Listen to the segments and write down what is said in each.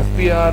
FBR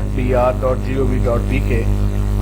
fbr.gov.pk।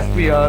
FBR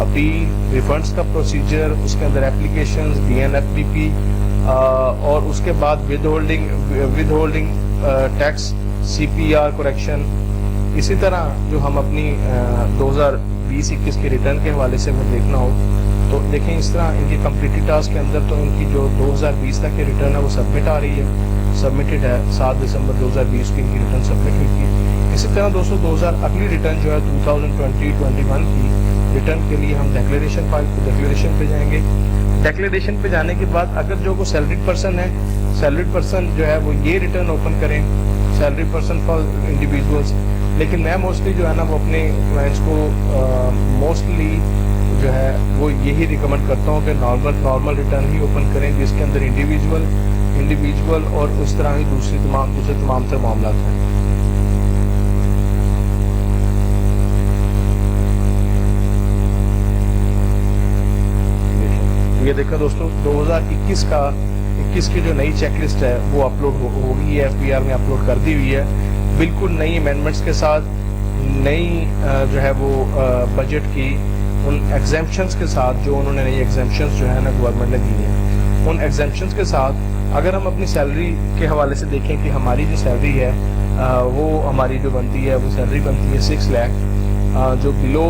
ابھی refunds کا procedure, اس کے اندر اپلیکیشنز، DNFDP، اور اس کے بعد with holding tax, CPR correction. اسی طرح جو ہم اپنی 2020-21 کے ریٹرن کے حوالے سے اگر دیکھنا ہو تو دیکھیں اس طرح ان کی کمپلیٹڈ ٹاسک کے اندر تو ان کی جو 2020 تک کی ریٹرن ہے وہ سبمٹ آ رہی ہے، سبمٹڈ ہے. 7 دسمبر 2020 کی ان کی ریٹرن سبمٹ ہوئی تھی. اسی طرح دوستوں اگلی ریٹرن جو ہے 2020-21 کی ریٹرن کے لیے ہم ڈیکلیریشن پہ جائیں گے. ڈیکلیریشن پہ جانے کے بعد اگر جو وہ سیلریڈ پرسن ہے، سیلریڈ پرسن جو ہے وہ یہ ریٹرن اوپن کریں، سیلری پرسن فار انڈیویجولس. لیکن میں موسٹلی جو ہے نا وہ اپنے کلائنٹس کو موسٹلی جو ہے وہ یہی ریکمنڈ کرتا ہوں کہ نارمل ریٹرن ہی اوپن کریں جس کے اندر انڈیویجول اور اس طرح ہی دوسرے تمام تر معاملات ہیں. یہ دیکھیں دوستوں 2021 کی جو نئی چیک لسٹ ہے وہ اپلوڈ ہو گئی ہے، FBR میں اپلوڈ کر دی ہوئی ہے، بالکل نئی امینڈمنٹس کے ساتھ، نئی جو ہے وہ بجٹ کی ان ایگزیمپشنز کے ساتھ جو انہوں نے نئی ایگزیمپشنز جو ہے نا گورنمنٹ نے دی ہیں. ان ایگزیمپشنز کے ساتھ اگر ہم اپنی سیلری کے حوالے سے دیکھیں کہ ہماری جو سیلری ہے وہ ہماری جو بنتی ہے وہ سیلری بنتی ہے 6 لاکھ، جو بلو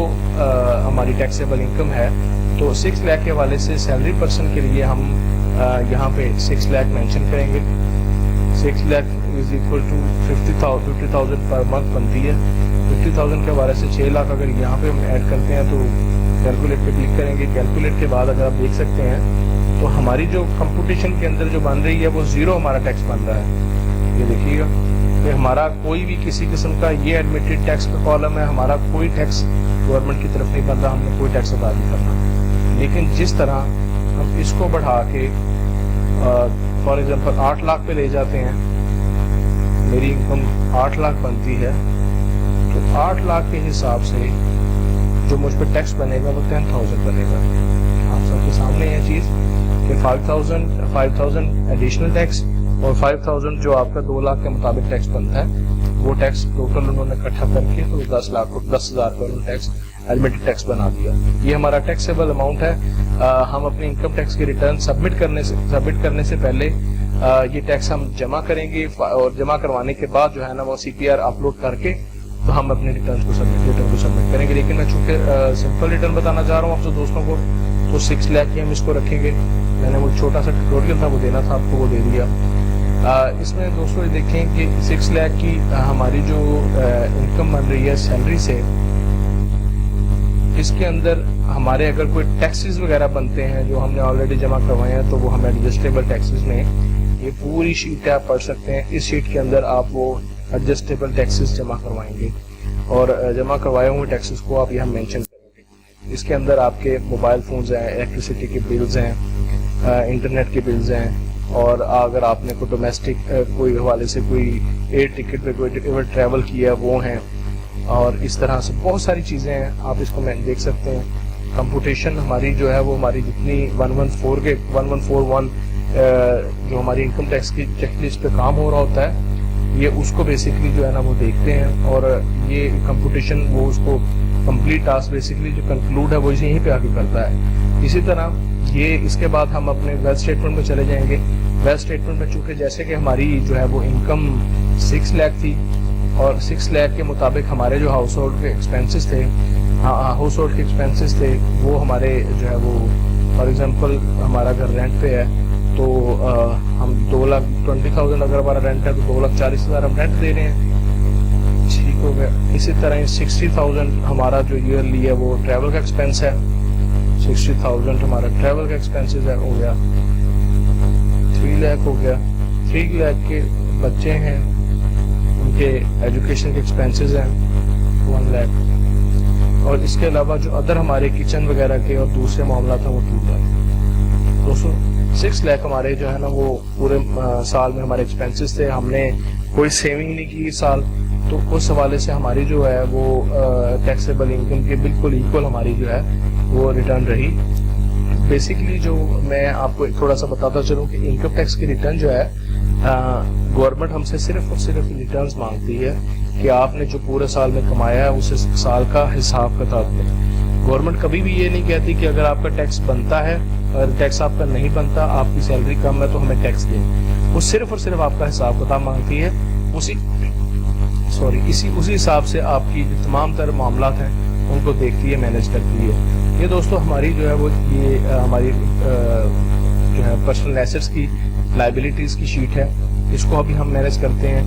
ہماری ٹیکسیبل انکم ہے. تو 6 لاکھ کے حوالے سے سیلری پرسن کے لیے ہم یہاں پہ 6 لاکھ مینشن کریں گے. 6 لاکھ از اکول ٹو 50,000 پر منتھ بنتی ہے. 50,000 کے حوالے سے 6 لاکھ اگر یہاں پہ ہم ایڈ کرتے ہیں تو کیلکولیٹ پہ کلک کریں گے. کیلکولیٹ کے بعد اگر آپ دیکھ سکتے ہیں تو ہماری جو کمپٹیشن کے اندر جو بن رہی ہے وہ 0 ہمارا ٹیکس بن رہا ہے. یہ دیکھیے گا کہ ہمارا کوئی بھی کسی قسم کا یہ ایڈمیٹڈ ٹیکس کا کالم ہے، ہمارا کوئی ٹیکس گورنمنٹ کی طرف نہیں بن رہا، ہم نے کوئی ٹیکس ادا نہیں کرنا. لیکن جس طرح ہم اس کو بڑھا کے فار ایگزامپل 8 لاکھ پہ لے جاتے ہیں، میری انکم 8 لاکھ بنتی ہے تو 8 لاکھ کے حساب سے جو مجھ پہ ٹیکس بنے گا وہ 10,000 بنے گا. آپ سب کے سامنے یہ چیز کہ 5,000 ایڈیشنل ٹیکس اور 5,000 جو آپ کا 2 لاکھ کے مطابق ٹیکس بنتا ہے وہ ٹیکس ٹوٹل انہوں نے اکٹھا کر کے تو 10,000 پر ٹیکس ایڈمیٹڈ ٹیکس بنا دیا. یہ ہمارا ٹیکسیبل اماؤنٹ ہے. ہم اپنی انکم ٹیکس کی ریٹرن سبمٹ کرنے سے پہلے یہ ٹیکس ہم جمع کریں گے اور جمع کروانے کے بعد جو ہے نا وہ CPR اپلوڈ کر کے تو ہم اپنے ریٹرن کو سبمٹ کریں گے. لیکن میں چونکہ سمپل ریٹرن بتانا چاہ رہا ہوں آپ دوستوں کو تو 6 لاکھ کی ہم اس کو رکھیں گے. میں نے وہ چھوٹا سا ٹیوٹوریل تھا وہ دینا تھا آپ کو، وہ دے دیا. اس میں دوستوں دیکھیں کہ 6 لاکھ کی ہماری جو انکم بن رہی ہے سیلری سے، اس کے اندر ہمارے اگر کوئی ٹیکسز وغیرہ بنتے ہیں جو ہم نے آلریڈی جمع کروائے ہیں تو وہ ہم ایڈجسٹیبل ٹیکسز میں، یہ پوری شیٹ آپ پڑھ سکتے ہیں. اس شیٹ کے اندر آپ وہ ایڈجسٹیبل ٹیکسز جمع کروائیں گے اور جمع کروائے ہوئے ٹیکسز کو آپ یہاں مینشن کریں گے. اس کے اندر آپ کے موبائل فونز ہیں، الیکٹریسٹی کے بلز ہیں، انٹرنیٹ کے بلز ہیں، اور اگر آپ نے کوئی ڈومیسٹک کوئی حوالے سے کوئی ایئر ٹکٹ پہ کوئی ٹریول کیا ہے وہ ہیں، اور اس طرح سے بہت ساری چیزیں ہیں. آپ اس کو میں دیکھ سکتے ہیں. کمپوٹیشن ہماری جو ہے وہ ہماری جتنی 1141 جو ہماری انکم ٹیکس کی چیک لسٹ پہ کام ہو رہا ہوتا ہے یہ اس کو بیسکلی جو ہے نا وہ دیکھتے ہیں، اور یہ کمپوٹیشن وہ اس کو کمپلیٹ ٹاسک بیسکلی جو کنکلوڈ ہے وہ یہیں پہ آ کے کرتا ہے. اسی طرح یہ اس کے بعد ہم اپنے ویلتھ اسٹیٹمنٹ میں چلے جائیں گے. ویلتھ اسٹیٹمنٹ میں چونکہ جیسے کہ ہماری جو ہے وہ انکم 6 لاکھ تھی اور 6 لاکھ کے مطابق ہمارے جو ہاؤس ہولڈ کے ایکسپینسز تھے وہ ہمارے جو ہے وہ فار ایگزامپل ہمارا گھر رینٹ پہ ہے تو ہم 2,20,000 اگر ہمارا رینٹ ہے تو 2,40,000 ہم رینٹ دے رہے ہیں. ٹھیک ہو گیا. اسی طرح 60,000 ہمارا جو ایئرلی ہے وہ ٹریول کا ایکسپینس ہے. 60,000 ہمارا ٹریول کا ایکسپینسز ہے، ہو گیا 3 لاکھ ہو گیا. 3 لاکھ کے بچے ہیں ان کے ایجوکیشن کے ایکسپینسز ہیں 1 لاکھ، اور اس کے علاوہ جو ادر ہمارے کچن وغیرہ کے اور دوسرے معاملات ہیں وہ 2 لاکھ. 6 لاکھ ہمارے جو ہے نا وہ پورے سال میں ہمارے ایکسپینسز تھے. ہم نے کوئی سیونگ نہیں کی اس سال، تو اس حوالے سے ہماری جو ہے وہ ٹیکسیبل انکم کے بالکل ایکول ہماری جو ہے وہ ریٹرن رہی. بیسکلی جو میں آپ کو تھوڑا سا بتاتا چلوں کہ انکم ٹیکس کی ریٹرن جو ہے گورنمنٹ ہم سے صرف اور صرف ریٹرنز مانگتی ہے کہ آپ نے جو پورے سال میں کمایا ہے اس سال کا حساب کتاب دیں. گورنمنٹ کبھی بھی یہ نہیں کہتی کہ اگر آپ کا ٹیکس بنتا ہے اور ٹیکس آپ کا نہیں بنتا، آپ کی سیلری کم ہے تو ہمیں ٹیکس دیں. وہ صرف اور صرف آپ کا حساب کتاب مانگتی ہے. اسی حساب سے آپ کی جو تمام تر معاملات ہیں ان کو دیکھتی ہے، مینیج کرتی ہے. یہ دوستو ہماری جو ہے وہ یہ ہماری جو ہے پرسنل ایسٹس کی لائبلٹیز کی شیٹ ہے. اس کو ابھی ہم مینیج کرتے ہیں.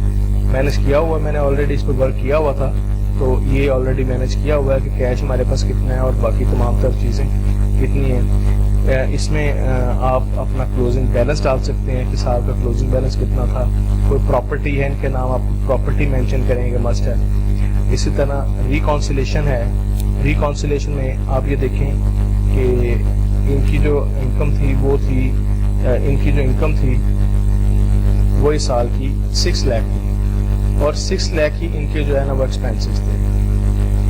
مینیج کیا ہوا میں نے آلریڈی اس پہ ورک کیا ہوا تھا، تو یہ آلریڈی مینیج کیا ہوا ہے کہ کیش ہمارے پاس کتنا ہے اور باقی تمام تر چیزیں کتنی ہیں. اس میں آپ اپنا کلوزنگ بیلنس ڈال سکتے ہیں کہ صاحب کا کلوزنگ بیلنس کتنا تھا. کوئی پراپرٹی ہے ان کے نام، آپ پراپرٹی مینشن کریں گے، مسٹ ہے. اسی طرح ریکانسیلیشن ہے. ریکانسیلیشن میں آپ یہ دیکھیں کہ ان کی جو انکم تھی وہ تھی، ان کی جو انکم تھی وہ اس سال کی 6 لاکھ تھی، اور 6 لاکھ ہی ان کے جو ہے نا وہ ایکسپینسز تھے.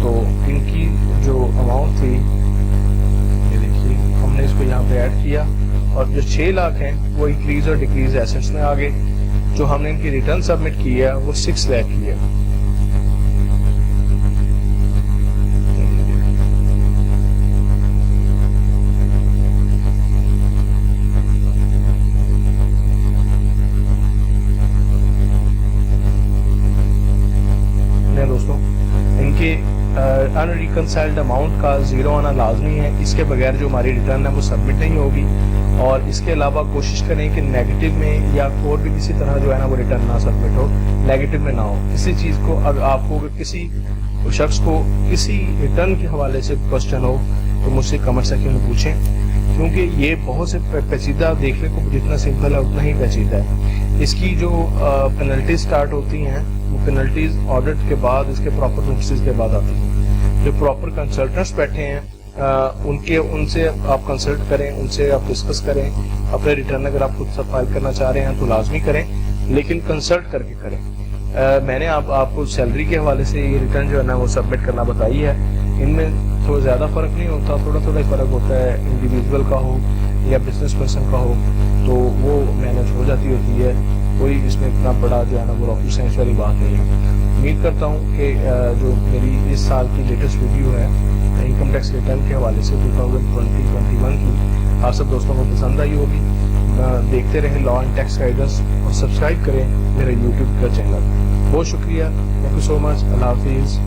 تو ان کی جو اماؤنٹ تھی یہ دیکھیے ہم نے اس کو یہاں پہ ایڈ کیا، اور جو 6 لاکھ ہیں وہ انکریز اور ڈیکریز ایسٹس میں آ گئے. جو ہم نے ان کی ریٹرن سبمٹ کی ہے وہ 6 لاکھ کی ہے. دوستوں ان کے ان ریکنسائلڈ اماؤنٹ کا 0 آنا لازمی ہے. اس کے بغیر جو ہماری ریٹرن ہے وہ سبمٹ نہیں ہوگی. اور اس کے علاوہ کوشش کریں کہ نیگیٹو میں یا اور بھی کسی طرح جو ہے نا وہ ریٹرن نہ سبمٹ ہو، نیگیٹو میں نہ ہو. کسی چیز کو اگر آپ کو کسی شخص کو کسی ریٹرن کے حوالے سے کوشچن ہو تو مجھ سے کمنٹ سیکشن میں پوچھیں، کیونکہ یہ بہت سے پیچیدہ، دیکھنے کو جتنا سمپل ہے اتنا ہی پیچیدہ ہے. اس کی جو پینلٹیز سٹارٹ ہوتی ہیں وہ پینلٹیز آڈٹ کے بعد، اس کے پراپر نوٹسز کے بعد آتی ہیں. جو پراپر کنسلٹنٹس بیٹھے ہیں ان سے آپ کنسلٹ کریں، ان سے آپ ڈسکس کریں. اپنے ریٹرن اگر آپ خود سے فائل کرنا چاہ رہے ہیں تو لازمی کریں، لیکن کنسلٹ کر کے کریں. میں نے آپ کو سیلری کے حوالے سے یہ ریٹرن جو ہے نا وہ سبمٹ کرنا بتائی ہے. ان میں تھوڑا زیادہ فرق نہیں ہوتا، تھوڑا ہی فرق ہوتا ہے. انڈیویجول کا ہو یا بزنس پرسن کا ہو تو وہ مینیج ہو جاتی ہوتی ہے. کوئی اس میں اتنا بڑا جو ہے نا وہ راکٹ سائنس والی بات نہیں ہے. امید کرتا ہوں کہ جو میری اس سال کی لیٹسٹ ویڈیو ہے انکم ٹیکس ریٹرن کے حوالے سے 2020-21 کی، آپ سب دوستوں کو پسند آئی ہوگی. دیکھتے رہیں لا اینڈ ٹیکس گائیڈنس، اور سبسکرائب کریں میرے یوٹیوب کا چینل. بہت شکریہ. تھینک یو سو مچ. اللہ حافظ.